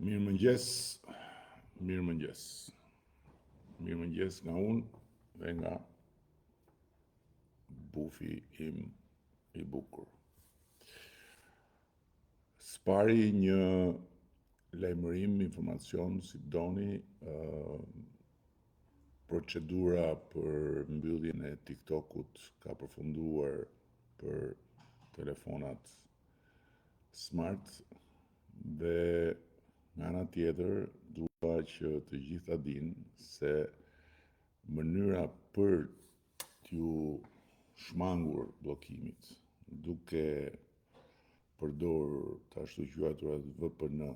Mirëmëngjes, mirëmëngjes. Mirëmëngjes nga unë dhe nga bufi im I bukur. Spari një lajmërim, informacion, si doni, procedura për mbylljen e TikTokut ka përfunduar për telefonat smart dhe nga ana tjetër dua që të gjitha dinë se mënyra për t'ju shmangur bllokimit duke përdorur të ashtu quajturat VPN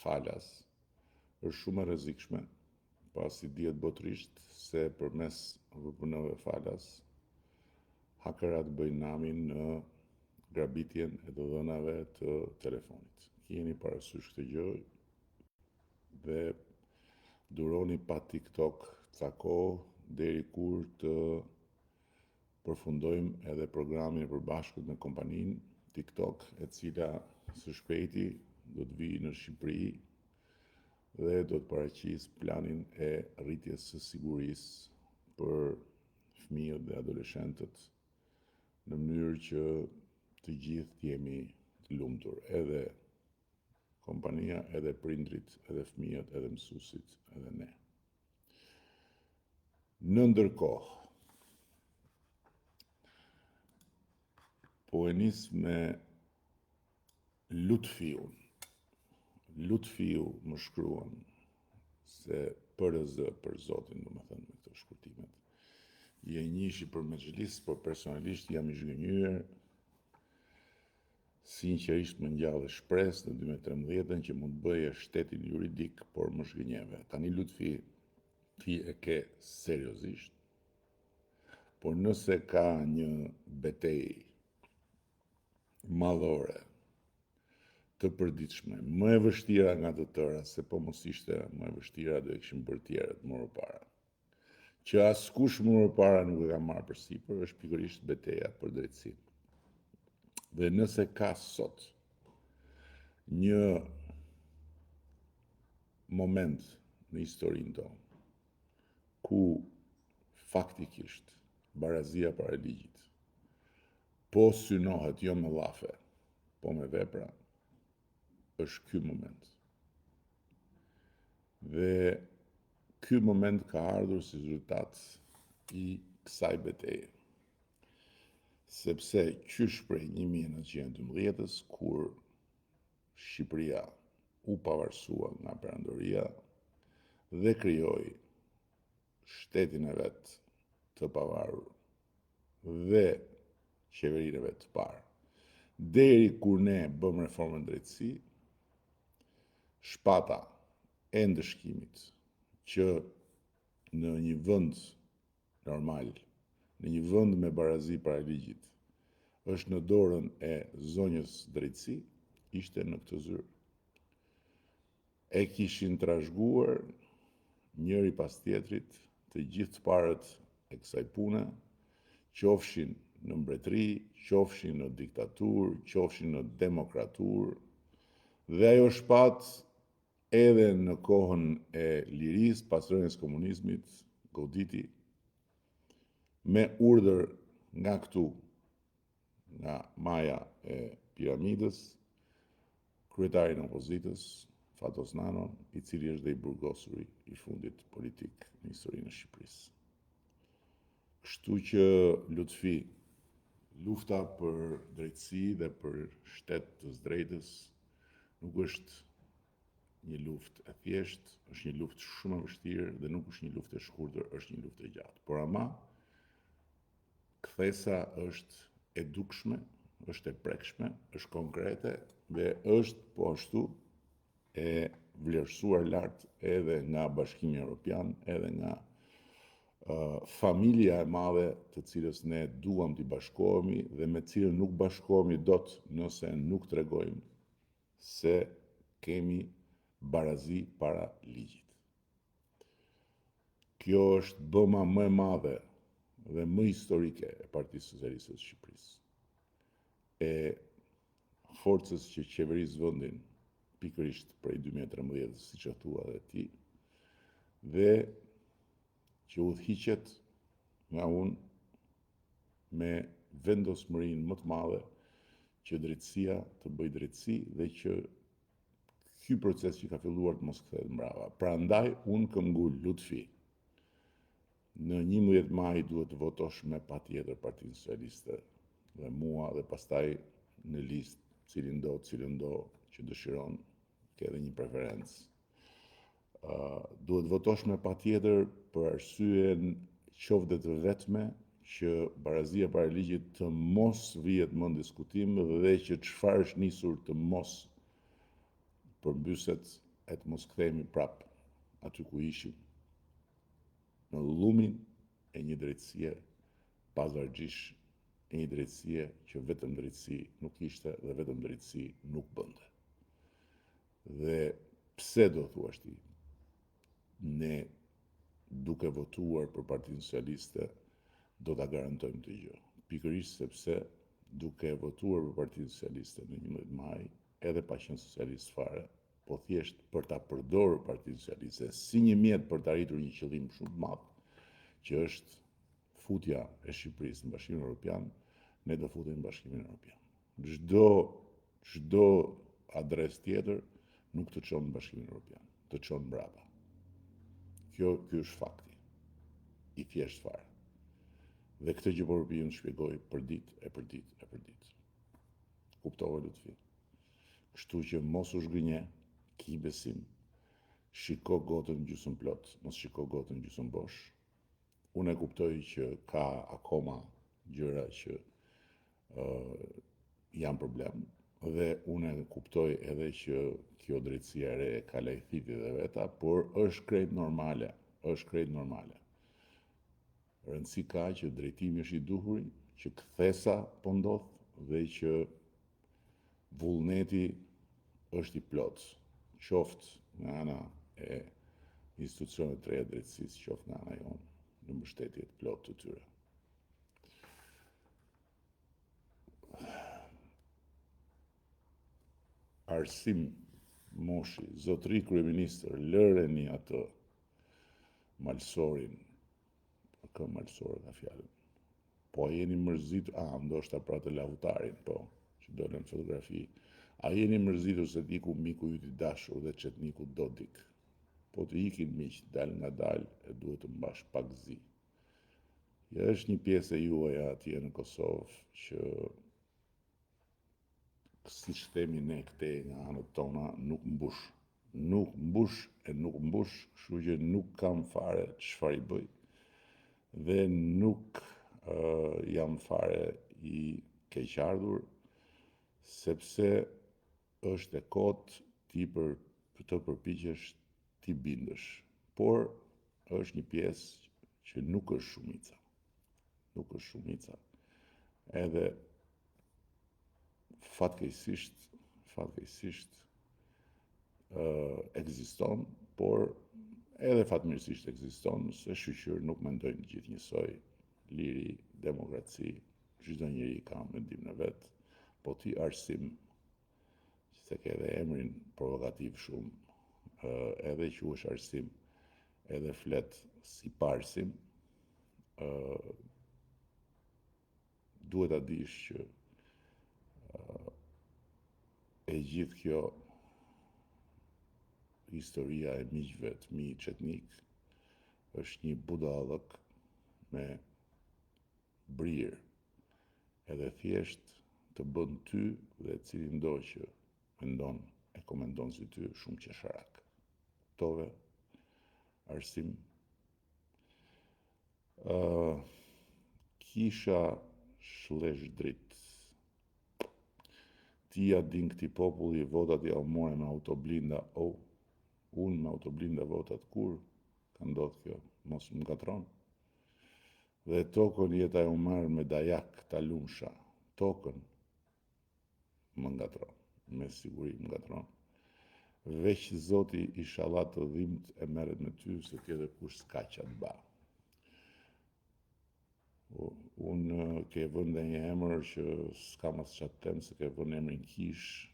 falas është shumë e rrezikshme, pasi dihet botërisht se përmes VPN-ve falas hakerat bëjnë namin në grabitjen e të dhënave të telefonit. Keni parasysh këtë gjë dhe duroni pa TikTok ca kohë deri kur të përfundojmë edhe programin e përbashkët me kompaninë TikTok, e cila së shpejti do të vijë në Shqipëri dhe do të paraqisë planin e rritjes së sigurisë për fëmijët dhe adoleshentët në mënyrë që të gjithë jemi të lumtur, edhe kompania, edhe prindrit, edhe fëmijët, edhe mësuesit, edhe ne. Në ndërkohë, po e nis me Lutfiun. Lutfiu më shkruan se PRZ për Zotin, domethënë me këto shkurtimet. Je njishi për Mexhelis, por personalisht jam I zhgënjyer. Sinqerisht më ngjallë shpresë në 2013 që mund bëje shtetin juridik, por më zhgënjeve. Tani Lutfi, ti e ke seriozisht, por nëse ka një betejë madhore të përditshme, më e vështira nga të tëra, se po mos ishte më e vështira do e kishim bërë tjerët më përpara. Që askush më përpara nuk e ka marrë përsipër, është pikërisht betejë për drejtësinë. Dhe nëse ka sot një moment në historinë tonë ku faktikisht barazia para ligjit po synohet jo me llafe, po me vepra, është ky moment. Dhe ky moment ka ardhur si rezultat I kësaj beteje. Sepse qysh prej 1912-s, kur Shqipëria u pavarësua nga Perandoria dhe krijoi shtetin e vet të pavarur dhe qeverinë e vet të parë, deri kur ne bëm reformën drejtësi, shpata e ndëshkimit që në një vend normal, në një vend me barazi para ligjit, është në dorën e zonjës drejtësi, ishte në këtë zyrë. E kishin trashëguar njëri pas tjetrit të gjithë të parët e kësaj pune, qofshin në mbretëri, qofshin në diktaturë, qofshin në demokraturë, dhe ajo shpat edhe në kohën e lirisë, pas rënies komunizmit, goditi me urdhër nga këtu, nga maja e piramidës, kryetarin e opozitës, Fatos Nano, I cili është dhe I burgosuri I fundit politik në historinë e Shqipërisë. Kështu që Lutfi, lufta për drejtësi dhe për shtet të drejtës nuk është një luftë e thjeshtë, është një luftë shumë e vështirë dhe nuk është një luftë e shkurtër, është një luftë e gjatë. Por ama kthesa është e dukshme, është e prekshme, është konkrete dhe është po ashtu e vlerësuar lart edhe nga Bashkimi Evropian, edhe nga familja e madhe të cilës ne duam t'i bashkohemi dhe me cilën nuk bashkohemi dot nëse nuk tregojmë se kemi barazi para ligjit. Kjo është bëma më e madhe dhe më historike e Partisë Socialiste të Shqipërisë, e forcës që qeveris vendin pikërisht prej 2013, siç e thua edhe ti, dhe që udhëhiqet nga unë me vendosmërinë më të madhe që drejtësia të bëjë drejtësi dhe që ky proces që ka filluar të mos kthehet mbrapa. Prandaj unë kam ngul Lutfi. Në 11 maj duhet të votosh me patjetër Partinë Socialiste dhe mua dhe pastaj në listë cilin do që dëshiron ke edhe një preferencë. Duhet votosh me patjetër për arsyen qoftë të vetme që barazia para ligjit të mos vihet më në diskutim dhe që çfarë është nisur të mos përmbyset e të mos kthehemi prap aty ku ishim, në lullumin e një drejtësie pazargjish, e një drejtësie që vetëm drejtësi nuk ishte dhe vetëm drejtësi nuk bënte. Dhe pse do thuash ti, ne duke votuar për Partinë Socialiste do ta garantojmë të gjë. Pikërisht sepse duke votuar për Partinë Socialiste në 11 maj, edhe pa qenë socialist fare, po thjesht për ta përdorur Partinë Socialiste si një mjet për të arritur një qëllim shumë të madh, që është futja e Shqipërisë në Bashkimin Evropian, ne do futemi në Bashkimin Evropian. Çdo adresë tjetër nuk të çon në Bashkimin Evropian, të çon mbrapa. Ky është fakti i thjesht fare. Dhe këtë që po përpiqem të shpjegoj për ditë. Kuptove Lutfi. Kështu që mos u zhgënje, ki besim, shiko gotën gjysmë plot, mos shiko gotën gjysmë bosh. Unë e kuptoj që ka akoma gjëra që janë problem, dhe unë e kuptoj edhe që kjo drejtësia e re ka lajthiti dhe veta, por është krejt normale. Rëndësi ka që drejtimi është i duhur, që kthesa po ndodh dhe që vullneti është i plot, qoftë nga ana e institucionet të reja drejtësisë, qoftë nga ana jonë, në mbështetje të plot të tyre. Arsim Moshi, zotëri kryeministër, lëreni atë malsorin, kë malsor ka fjalën. Po jeni mërzitur, ndoshta pra të lavutarin, po, që dolën fotografi. A jeni mërzitur se diku miku ju t'i dashur dhe çetniku Dodik? Po të ikin miq, dal nga dal e duhet të mbash pak zi. Ja është një pjesë e juaj atje në Kosovë që siç themi ne këte nga anët tona nuk mbush. Nuk mbush, kështu që nuk kam fare çfarë i bëj. Dhe nuk jam fare i keqardhur, sepse është e kotë ti për të përpiqesh ti bindesh. Por është një pjesë që nuk është shumica. Edhe fatkeqësisht ekziston, por edhe fatmirësisht ekziston, se shqyqyr nuk mendojnë gjithë njësoj, liri, demokraci, çdo njeri ka mendimin e vet, po ti Arsim, se ke edhe emrin provokativ shumë, edhe quhesh Arsim, edhe flet si Parsim, duhet ta dish që e gjithë kjo historia e miqve të mi çetnik është një budallëk me brirë, edhe thjesht të bën ty dhe cilin do që mendon e komendon si ty shumë qesharak. Tove, Arsim, kisha shlesh dritë. Ti ja din këti populli, votat ja u more me autoblinda, unë me autoblinda votat kur, ka ndodhë kjo, mos më ngatron. Dhe tokën jeta e u marrë me dajak ta lumsha, tokën më ngatron, me siguri më ngatron. Veç Zoti inshallah të dhimbt e merret me ty, se tjetër kush s'ka qa të ba. Unë ke vënë një emër që s'kam as qa të tem, se ke vënë emrin Kish,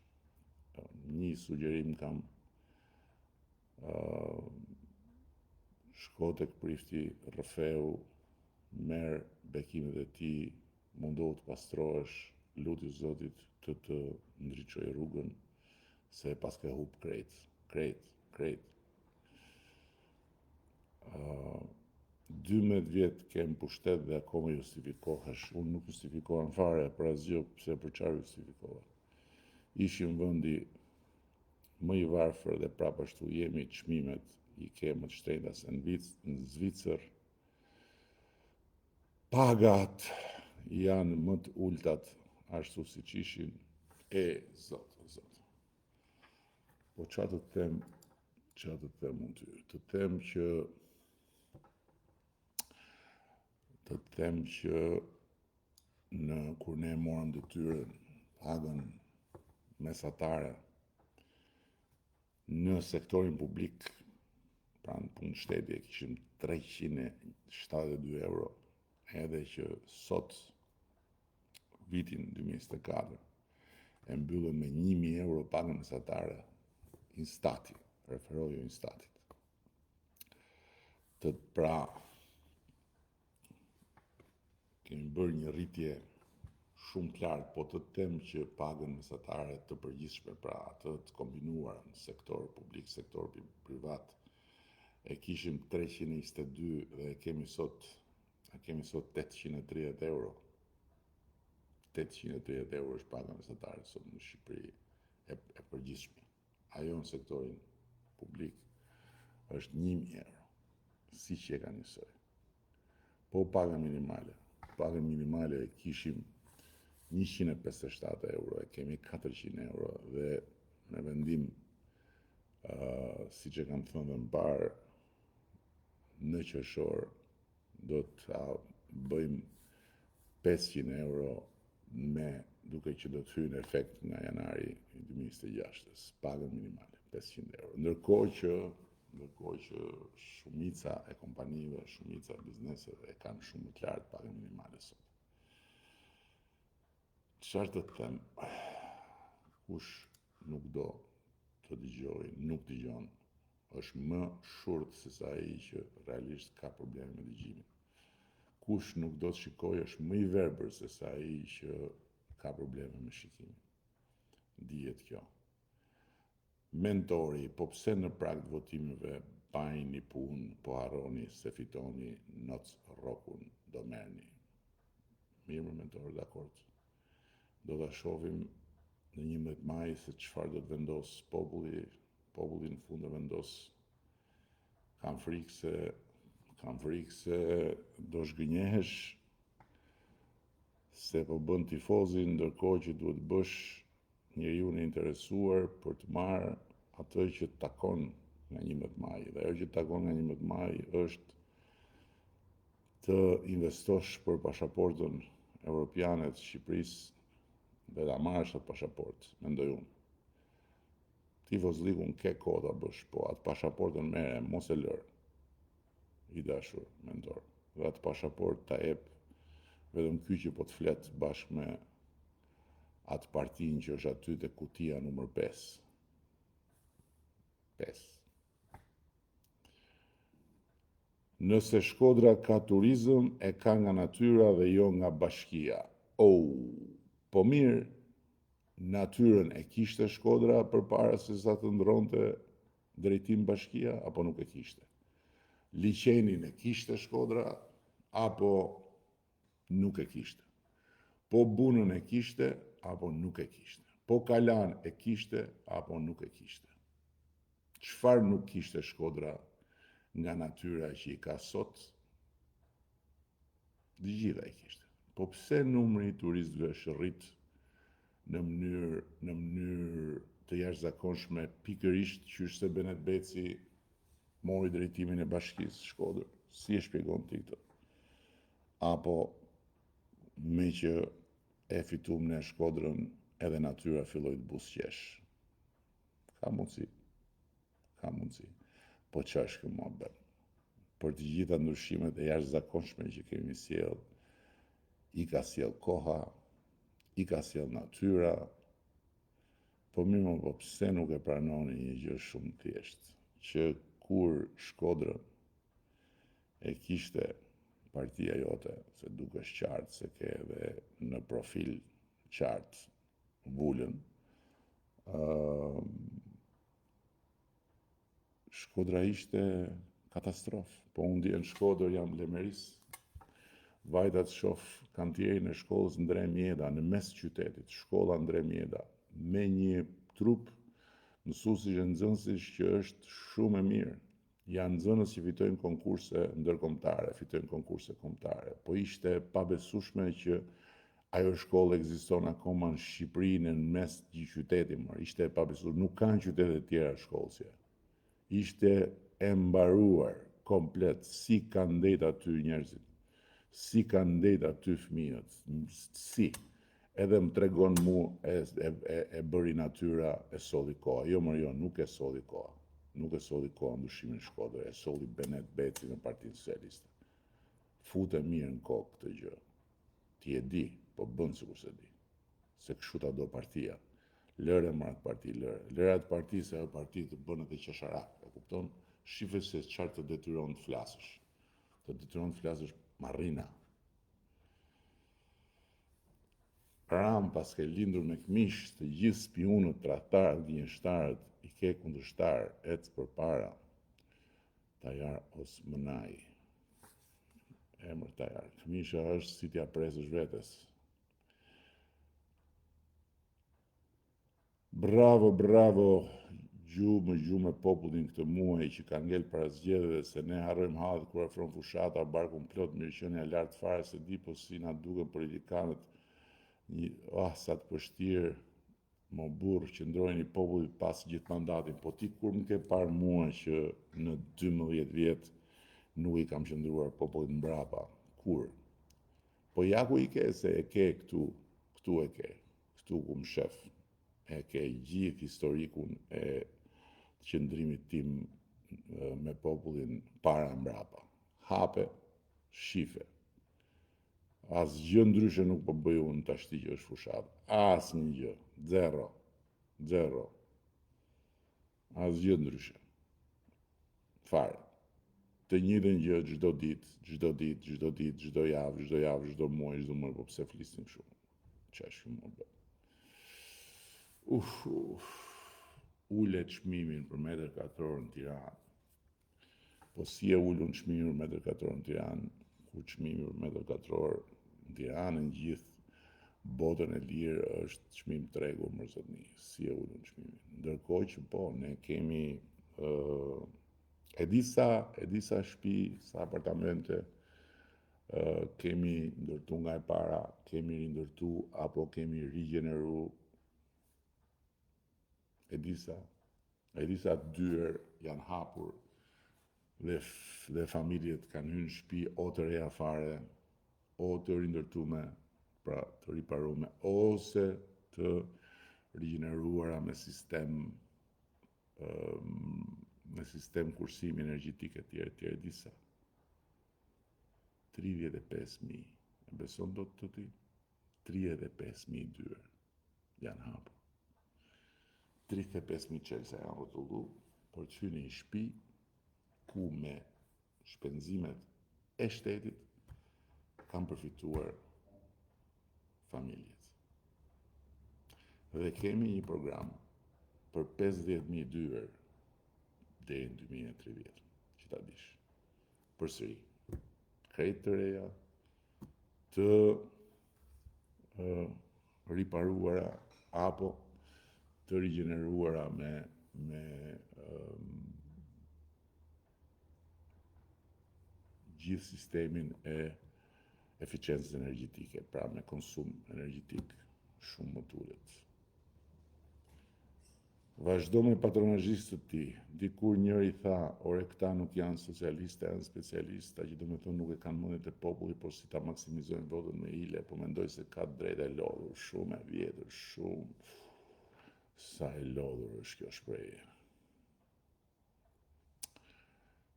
Një sugjerim kam, shko tek prifti Rrëfeu, merr bekimet e tij, mundohu të pastrohesh, luti Zotit të ndriçoj rrugën, se pas ke hub krejt. 12 vjet kem pushtet dhe akoma justifikohesh. Unë nuk justifikohem fare për asgjë, pse për çfarë justifikohet. Ishim vendi më i varfër dhe prapë ashtu jemi, çmimet i ke më të shtrenjta se në Zvicër. Pagat janë më të ultat ashtu siç ishin. Zot. Po çfarë të them unë ty? Të them që kur ne morëm detyrën pagën mesatare në sektorin publik, pra në punë shteti, kishim 372 euro, edhe që sot, vitin 2024, e mbyllën me 1.000 euro pagën mesatare, Instati, referoju Instatit. Pra, kemi bërë një rritje shumë lartë, po të them që pagën mesatare të përgjithshme, pra atë të kombinuar në sektor publik, sektor privat, e kishim 322 dhe kemi sot 830 euro. 830 euro është paga mesatare sot në Shqipëri e përgjithshme. Ajo në sektorin publik është 1.000 euro, si që e ka njësoj. Po paga minimale e kishim 157 euro, e kemi 400 euro dhe në vendim, si që kam thënë dhe më parë, në qershor do të bëjmë 500 euro duke që do të hyjë në efekt nga janari 2026, pagën minimale, 500 euro. Ndërkohë që shumica e kompanive, shumica e bizneseve e kanë shumë të lartë pagën minimale sot. Çfarë të them? Kush nuk do të dëgjoj, nuk dëgjon, është më shurt se sa ai që realisht ka probleme me dëgjimin. Kush nuk do të shikoj është më i verbër se sa ai që ka probleme me shikimin. Dihet kjo. Mentori, po pse në prag të votimeve bajni punë, po harroni se fitoni noc rrokun do merrni. Mirë më mentor, dakord. Do ta shohim në 11 maj se çfarë do të vendos populli në fund të vendos. Kam frikë se do shgënjehesh se po bën tifozi, ndërkohë që duhet bësh njeriu i interesuar për të marrë atë që takon nga 11 maj. Dhe ajo që takon nga 11 maj është të investosh për pasaportën europiane të Shqipërisë dhe ta marrësh atë pasaportë, mendoj unë. Tifozlikun ke kohë ta bësh, po atë pasaportën merre, mos e lër. I dashur mentor. Dhe atë pasaportë ta jep vetëm ky që po të flet bashkë me atë partinë që është aty te kutia numër 5. 5. Nëse Shkodra ka turizëm, e ka nga natyra dhe jo nga bashkia. Po mirë, natyrën e kishte Shkodra përpara se sa të ndronte drejtim bashkia, apo nuk e kishte? Liçenin e kishte Shkodra, apo nuk e kishte? Po bunën e kishte, apo nuk e kishte? Po kalan e kishte, apo nuk e kishte? Çfarë nuk kishte Shkodra nga natyra që i ka sot? Të gjitha i kishte. Po pse numri i turistëve është rrit në mënyrë të jashtëzakonshme, pikërisht qysh se Benet Beci mori drejtimin e bashkisë Shkodër? Si e shpjegon ti këtë? Apo me që e fitum në Shkodrën edhe natyra filloi të buzëqesh? Ka mundësi. Po çfarë është kjo mohabet? Për të gjitha ndryshimet e jashtëzakonshme që kemi sjell, i ka sjell koha, i ka sjell natyra, Po mirë, po pse nuk e pranoni një gjë shumë thjeshtë, që kur Shkodrën e kishte partia jote, se dukesh qartë se ke edhe në profil qartë Vulën, Shkodra ishte katastrofë. Po unë di në Shkodër jam Lemeris, vajta të shoh kantierin e shkollës Ndre Mjeda në mes qytetit, shkolla Ndre Mjeda, me një trup mësuesish e nxënësish që është shumë e mirë. Janë nxënës që fitojnë konkurse ndërkombëtare, fitojnë konkurse kombëtare, po ishte pabesueshme që ajo shkollë ekziston akoma në Shqipëri në mes të qytetit, ishte pabesueshme, nuk kanë qytete të tjera shkollë si ajo. Ishte e mbaruar komplet, si kanë ndejt aty njerëzit, si kanë ndejt aty fëmijët, si. Edhe më tregon mu e bëri natyra, e solli koha. Jo, nuk e solli koha. Nuk e solli koha ndryshimin Shkodër, e solli Benet Beci në Partinë Socialiste. Fute mirë në kokë këtë gjë. Ti e di, po bën sikur se di. Se kështu ta do partia. Lëre më atë parti, lëre. Lëre atë parti, se ajo parti të bën edhe qesharak. E kupton? Shife se çfarë të detyron të flasësh. Të detyron të flasësh marrina. Ram pas ke lindur me këmish, të gjithë spionët, tradhtarët, gënjeshtarët, i ke kundërshtar, ecë përpara. Tajar Osmanaj. Emër Tajar. Këmisha është si t'ja presësh vetes. Bravo, bravo, gjumë popullin këtë muaj që ka ngel para zgjedhjeve, se ne harrojmë hallet kur afron fushata, barkun plot, mirëqenia lart fare, se di po si na duken politikanët. Sa të vështirë, mo burr, që ndrojnë i popullit pas gjithë mandatin, po ti kur më ke parë mua që në 12 vjet nuk i kam qëndruar popullit mbrapa, kur? Po ja ku i ke, se e ke këtu e ke, këtu ku më shef, e ke gjithë historikun e qëndrimit tim me popullin para mbrapa. Hape, shife. Asgjë ndryshe nuk po bëj unë tashti që është fushat. Asnjë gjë. Zero. Asgjë ndryshe. Fare. Të njëjtën gjë çdo ditë, çdo javë, çdo muaj, po pse flisnim kështu? Ç'është kjo më bë? Ulet çmimin për metër katror në Tiranë. Po si e ulun çmimin për metër katror në Tiranë, ku çmimi për metër katror në Tiranë, në gjithë botën e lirë, është çmim tregu, më zotni. Si e ulun çmimin. Ndërkohë që po, ne kemi e disa shtëpi, sa apartamente kemi ndërtu nga e para, kemi rindërtu apo kemi rigjeneru. E disa dyer janë hapur dhe familjet kanë hyrë në shtëpi o të reja fare, o të rindërtume, pra të riparume, ose të rigjeneruara me sistem kursimi energjetik e tjerë disa. 35.000, e beson do të ti? 35.000 dyer janë hapur. 35.000 çelësa janë rrotullu, por të hyjë në një shtëpi ku me shpenzimet e shtetit kanë përfituar familjet. Dhe kemi një program për 50.000 dyer deri në 2030, që ta dish. Përsëri, krejt të reja, të riparuara apo të rigjeneruara me gjithë sistemin e eficiencës energjetike, pra me konsum energjetik shumë më të ulët. Vazhdo me patronazhistët të ti. Dikur njëri tha, ore këta nuk janë socialistë, janë specialistë, që do me thonë nuk e kanë mendjet e popullit, por si ta maksimizojnë votën me hile, po mendoj se ka drejtë e lodhur, shumë e vjetër, shumë. Sa e lodhur është kjo shprehje.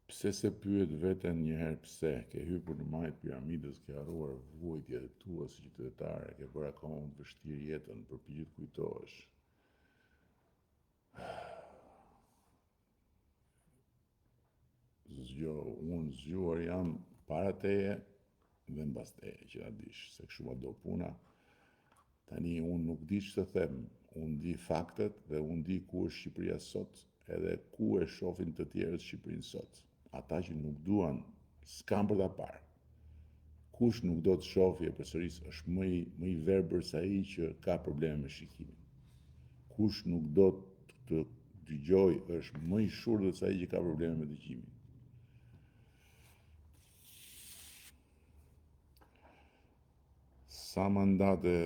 Pse se pyet veten njëherë pse, ke hyrë në majt piramidës, ke harruar vuajtjet e tua si qytetare, ke bërë akoma më të vështirë jetën, përpiqet kujtohesh. Unë zgjuar jam para teje dhe mbas teje, që ta dish, se kështu ma do puna. Tani unë nuk di që të them, unë di faktet dhe unë di ku është Shqipëria sot, edhe ku e shofin të tjerët Shqipërinë sot. Ata që nuk duan, s'kam për ta parë. Kush nuk do të shofi e përsëris është më i verbër se ai që ka probleme me shikimin. Kush nuk do të dëgjoj është më i shurdhët se ai që ka probleme me dëgjimin. Sa mandate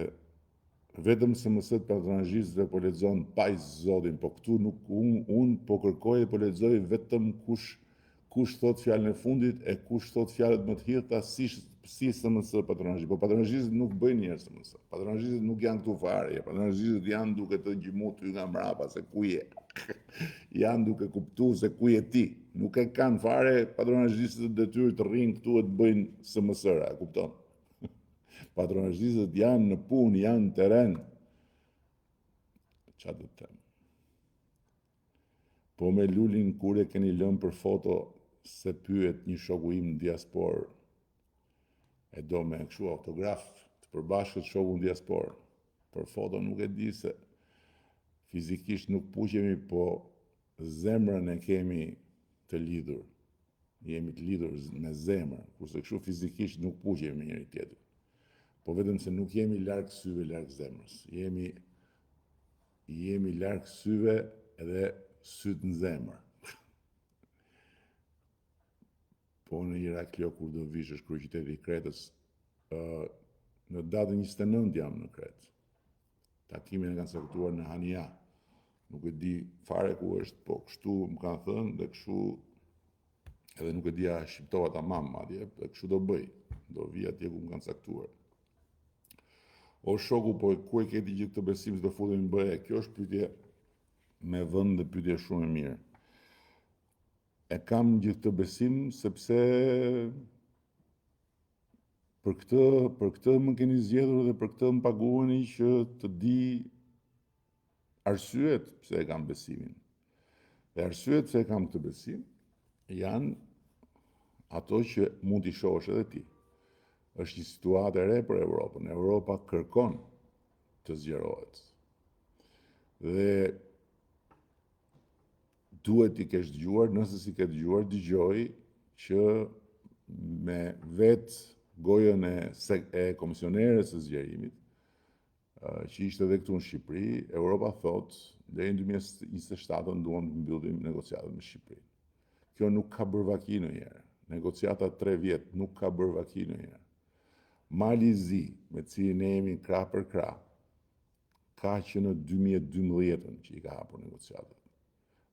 vetëm SMS-t patronazhistëve po lexon pajs zotin, po këtu nuk unë po kërkoj e po lexoj vetëm kush thot fjalën e fundit e kush thot fjalët më të hidhta si SMS patronazhist. Po patronazhistët nuk bëjnë njerë SMS. Patronazhistët nuk janë këtu fare. Patronazhistët janë duke të gjymut ty nga mrapa se ku je. Janë duke kuptu se ku je ti. Nuk e kanë fare patronazhistët detyrë të rrinë këtu e të bëjnë SMS-ra, kupton? Patronazhistët janë në punë, janë në teren. Qa të them? Po me Lulin kur e keni lënë për foto se pyet një shoku im në diasporë. E do me kështu autograf të përbashkët shoku në diasporë. Për foto nuk e di se fizikisht nuk puqemi, po zemrën e kemi të lidhur. Jemi të lidhur me zemrën, kurse kështu fizikisht nuk puqemi me njëri tjetër. Po vetëm se nuk jemi larg syve, larg zemrës. Jemi larg syve edhe syt në zemër. Po në Iraklio kur do vish është kryeqyteti i Kretës, në datën 29 jam në Kretë. Takimin e kanë caktuar në Hania. Nuk e di fare ku është, po kështu më kanë thënë dhe kështu edhe nuk e dija shqiptova tamam madje, dhe kështu do bëj. Do vi atje ku më kanë caktuar. O shoku, po ku e keti gjithë këtë besim se do futemi në BE? Kjo është pyetje me vend dhe pyetje shumë e mirë. E kam gjithë këtë besim sepse për këtë më keni zgjedhur dhe për këtë më paguani që të di arsyet pse e kam besimin. Dhe arsyet pse e kam këtë besim janë ato që mund t'i shohësh edhe ti. Është një situatë e re për Evropën. Europa kërkon të zgjerohet. Dhe duhet t'i kesh dëgjuar, nëse si ke dëgjuar, dëgjoj që me vetë gojën e komisioneres së zgjerimit, që ishte edhe këtu në Shqipëri, Europa thot, deri në 2027 duam të mbyllim negociatat me Shqipërinë. Kjo nuk ka bërë vaki ndonjëherë. Negociata 3 vjet nuk ka bërë vaki ndonjëherë. Malizi, me cilin ne jemi krah për krah, ka që në 2012 që i ka hapur negociatat.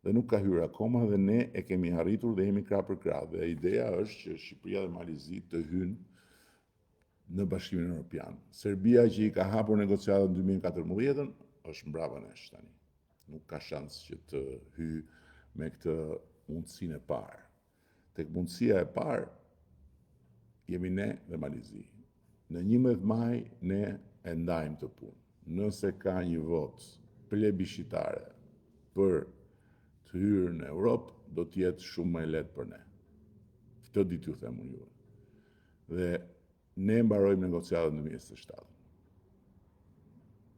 Dhe nuk ka hyrë akoma dhe ne e kemi arritur dhe jemi krah për krah. Dhe ideja është që Shqipëria dhe Malizi të hynë në Bashkimin Evropian. Serbia që i ka hapur negociatat në 2014 është mbrapa nesh tani. Nuk ka shans që të hyjë me këtë mundësinë e parë. Tek mundësia e parë jemi ne dhe Malizi. Në 11 maj ne e ndajmë të punë. Nëse ka një votë plebiscitare për të hyrë në Europë, do t'jetë shumë më lehtë për ne. Këtë di t'ju them unë juve. Dhe ne mbarojmë negociatën në 2027.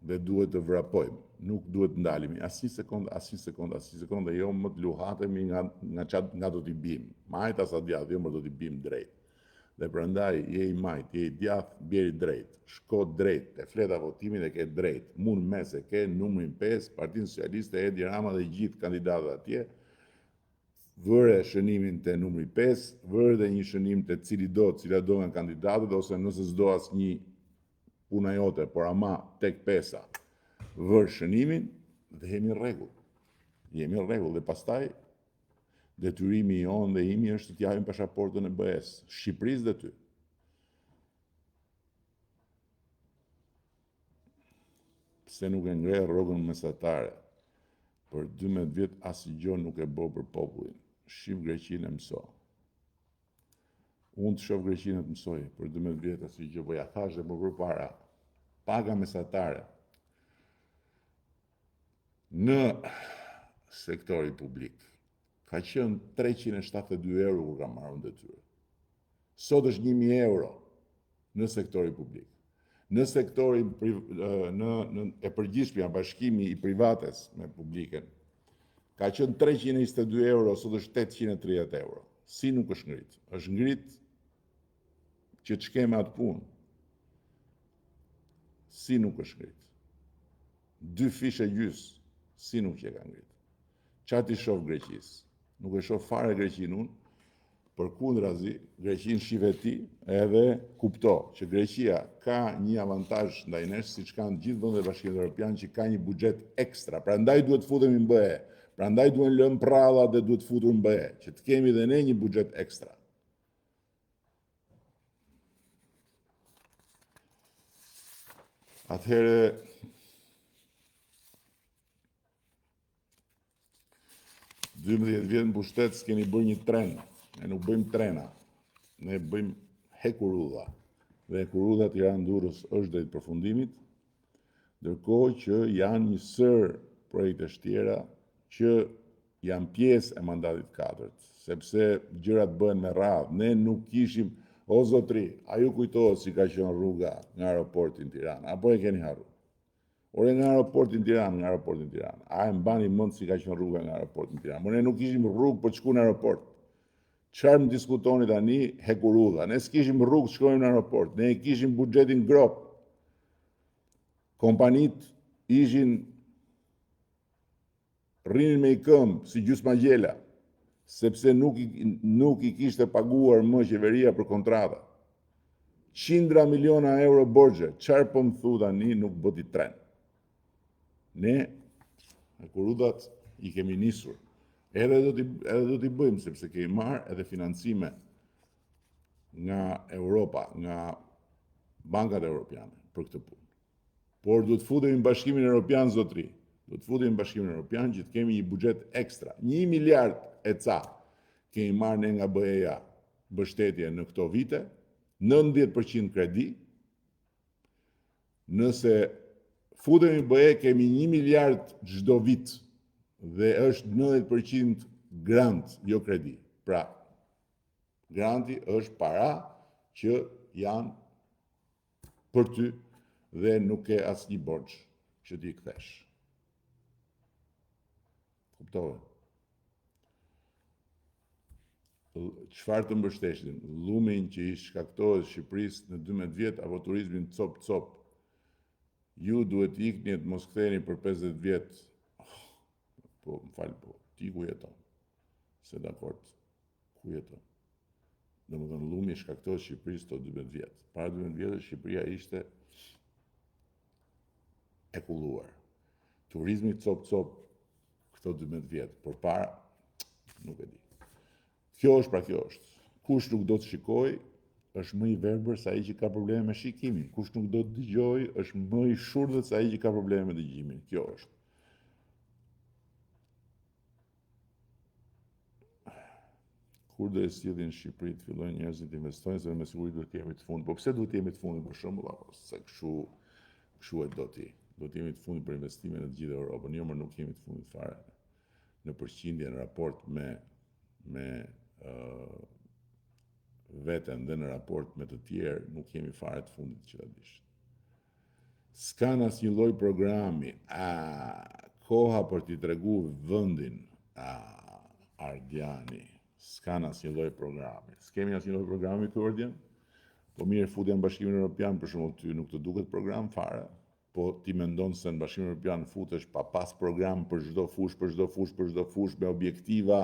Dhe duhet të vrapojmë, nuk duhet të ndalemi asnjë sekondë, jo më të luhatemi nga do t'i bim. Majt asa djathtë, jo më do t'i bim drejt. Dhe prandaj je i majt, je i djathtë, bjeri drejt, shko drejt, te fleta votimit e ke drejt, mund mes e ke numrin 5, Partinë Socialiste, Edi Rama dhe gjithë kandidatët atje, vëre shënimin te numri 5, vëre dhe një shënim te cila do nga kandidatët, ose nëse s'do asnjë puna jote, por ama tek 5-a, vërë shënimin dhe jemi në rregull. Jemi në rregull dhe pastaj detyrimi jonë dhe imi është të japim pasaportën e BE-s, Shqipërisë dhe ty. Pse nuk e ngre rrogën mesatare? Për 12 vjet asgjë nuk e bë për popullin. Shqip Greqinë e mëso. Unë të shoh Greqinë të mësoj për 12 vjet asgjë, po ja thash më përpara. Paga mesatare. Në sektori publik ka qenë 372 euro kur ka marrë detyrë. Sot është 1000 euro në sektori publik. Në sektorin e përgjithshme, bashkimi i privates me publiken, ka qenë 322 euro, sot është 830 euro. Si nuk është ngrit? Është ngrit që të shkeme atë punë. Si nuk është ngrit? 2 fishe gjys, si nuk që ka ngrit? Qa ti shoh Greqisë? Nuk e shoh fare Greqinë unë, përkundrazi, Greqinë shive ti edhe kupto që Greqia ka një avantazh ndaj nesh, siç kanë gjithë vendet e Bashkimit Evropian, që ka një buxhet ekstra. Prandaj duhet futemi në BE. Prandaj duhen lënë pralla dhe duhet futur në BE, që të kemi dhe ne një buxhet ekstra. Atëherë, në 12 vjet në pushtet s'keni bërë një tren. Ne nuk bëjmë trena. Ne bëjmë hekurudha. Dhe hekurudha Tiranë-Durrës është drejt përfundimit, ndërkohë që janë një sër projekte tjera që janë pjesë e mandatit 4, sepse gjërat bëhen me radhë. Ne nuk kishim, o zotri, a ju kujtohet si ka qenë rruga nga aeroporti në Tiranë, apo e keni harruar? Ore nga aeroporti në Tiranë, a e mbani mend si ka qenë rruga nga aeroporti në Tiranë? Ne nuk kishim rrugë për të shkuar në aeroport. Çfarë më diskutoni tani? Hekurudha. Ne s'kishim rrugë të shkojmë në aeroport. Ne kishim buxhetin grop. Kompanit ishin rrinin me i këmbë si gjysma gjela, sepse nuk i kishte paguar më qeveria për kontrata. 100 miliona euro borxhe. Çfarë po më thu tani nuk bëti tren? Ne hekurudhat i kemi nisur. Edhe do t'i bëjmë, sepse kemi marrë edhe financime nga Europa, nga bankat europiane për këtë punë. Por duhet futemi në Bashkimin Evropian, zotri. Duhet futemi në Bashkimin Evropian që të kemi një buxhet ekstra. 1 miliard e ca kemi marrë ne nga BE-ja mbështetje në këto vite, 90% kredi. Nëse futemi në BE kemi 1 miliard çdo vit dhe është 90% grant, jo kredi. Pra, granti është para që janë për ty dhe nuk ke asnjë borxh që t'i kthesh. Kuptove? Çfarë të mbështesin? Llumin që i shkaktohet Shqipërisë në 12 vjet apo turizmin cop-cop? Ju duhet ikni të mos ktheheni për 50 vjet. Po, më falë, po, ti ku jeton? Se dakord, ku jeton? Domethënë llumi shkaktohet Shqipërisë të 12 vjet. Para 12 vjetësh Shqipëria ishte e kulluar. Turizmi cop-cop këto 12 vjet, por para nuk e di. Kjo është. Kush nuk do të shikoj, është më i verbër se ai që ka probleme me shikimin. Kush nuk do të dëgjoj, është më i shurdhët se ai që ka probleme me dëgjimin. Kjo është. Kur do e sillin në Shqipëri të fillojnë njerëzit të investojnë, se me siguri duhet të jemi të fundit. Po pse duhet të jemi të fundit për shembull, apo se kështu e do ti. Do të jemi të fundit për investime në të gjithë Europën. Jo, nuk jemi të fundit fare. Në përqindje në raport me veten dhe në raport me të tjerë, nuk jemi fare të fundit që ta dish. S'kan asnjë lloj programi, koha për t'i treguar vendin, Ardiani. S'kan asnjë lloj programi. S'kemi asnjë lloj programi këtu Ardian? Po mirë, futja në Bashkimin Evropian, për shembull, ty nuk të duket program fare? Po ti mendon se në Bashkimin Evropian futesh pa pas program për çdo fush, me objektiva,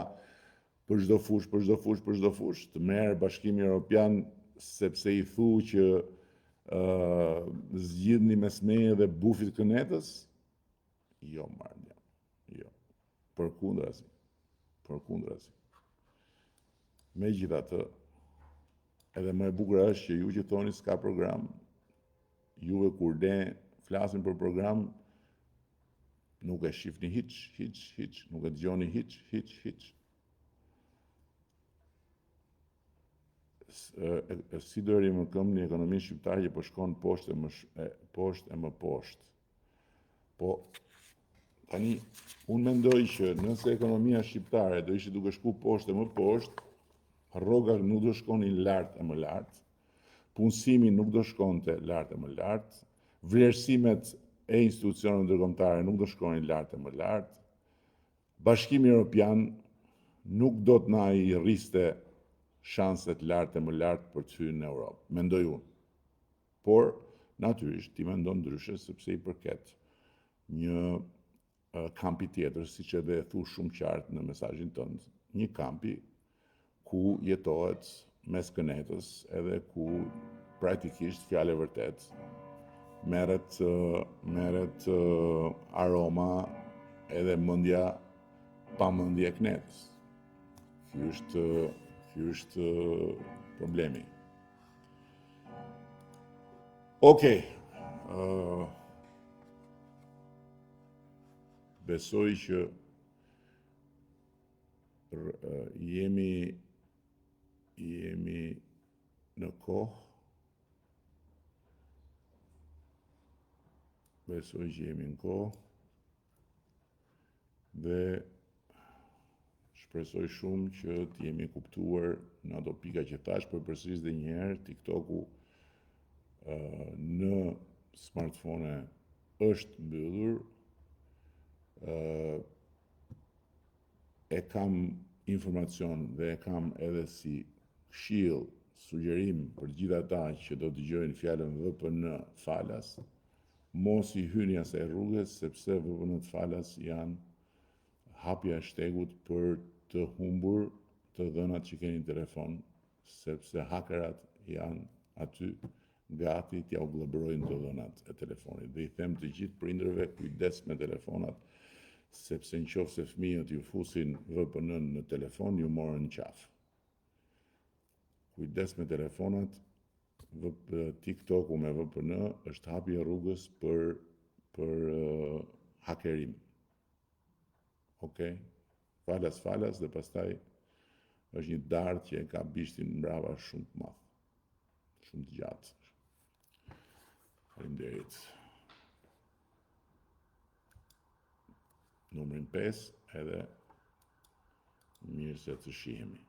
për çdo fush, të merr Bashkimi Evropian sepse i thu që zgjidhni mes meje dhe bufit kënetës? Jo, Ardian. Jo. Përkundrazi. Megjithatë, edhe më e bukur është që ju që thoni s'ka program, juve kur ne flasim për program, nuk e shifni hiç, nuk e dëgjoni hiç. Si do ri më këmbë një ekonomi shqiptare që po shkon poshtë e më poshtë. Po, Tani, unë mendoj që nëse ekonomia shqiptare do ishte duke shku poshtë e më poshtë, rrogat nuk do shkonin lart e më lart, punësimi nuk do shkonte lart e më lart, vlerësimet e institucioneve ndërkombëtare nuk do shkonin lart e më lart, Bashkimi Evropian nuk do të na i rriste shanset lart e më lart për të hyrë në Europë, mendoj unë. Por, natyrisht, ti mendon ndryshe sepse i përket një kampi tjetër, siç edhe e thu shumë qartë në mesazhin tënd, një kampi ku jetohet mes kënetës edhe ku praktikisht fjalë e vërtet merret aroma edhe mendja pa mendje e kënetës. Ky është problemi. Okej. Besoj që jemi në kohë. Besoj që jemi në kohë dhe shpresoj shumë që të jemi kuptuar në ato pika që thash, por përsëris dhe një herë TikToku në smartphone është mbyllur. E kam informacion dhe e kam edhe si këshill, sugjerim për gjithë ata që do të dëgjojnë fjalën VPN falas, mos i hyni asaj rrugës sepse VPN falas janë hapja e shtegut për të humbur të dhënat që keni në telefon, sepse hakerat janë aty gati t'ja u glëbrojnë të dhënat e telefonit. Dhe i them të gjithë prindërve, kujdes me telefonat, sepse nëse fëmijët ju fusin VPN në telefon, ju morën qafë. Kujdes me telefonat, TikToku me VPN është hapja e rrugës për hakerim. Okej? Falas dhe pastaj është një dardhë që e ka bishtin mbrapa shumë të madh, shumë të gjatë. Faleminderit. Numrin 5 edhe mirë se të shihemi.